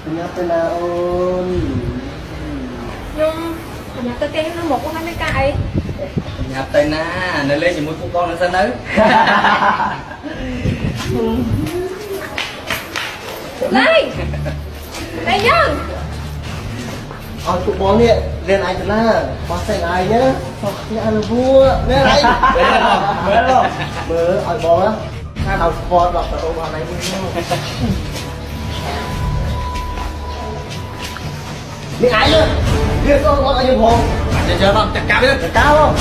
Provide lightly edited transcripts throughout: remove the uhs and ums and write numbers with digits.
Kenapa naon? Nhưng nhà tôi kêu nó một con hai mấy cài. Nhập tay na, nơi lên thì mũi phụ con nó sao đấy. Đây. Đây nhân. Tụi bóng nè, lên ai thật là có xe ai nhá. Nhà ăn vua, nè này. Mơ, ai bóng á. Thảo phọt đọc ở ông bà này đi ai nữa việc con gọi anh hồn Chờ không, chặt cao đi. cao không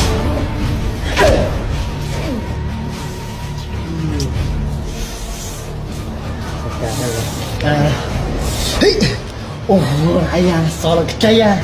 ồ ai à sao là cái cây à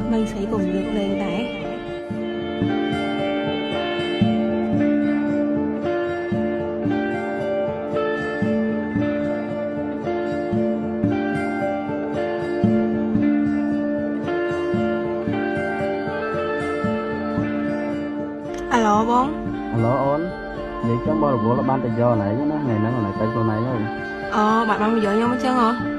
mình sẽ cùng được lên đấy. Alo bố. Alo ôn, vậy cho bao là ban tự do này nó ngày nắng này tay con này không? Bạn bây giờ nhau mới chân hả?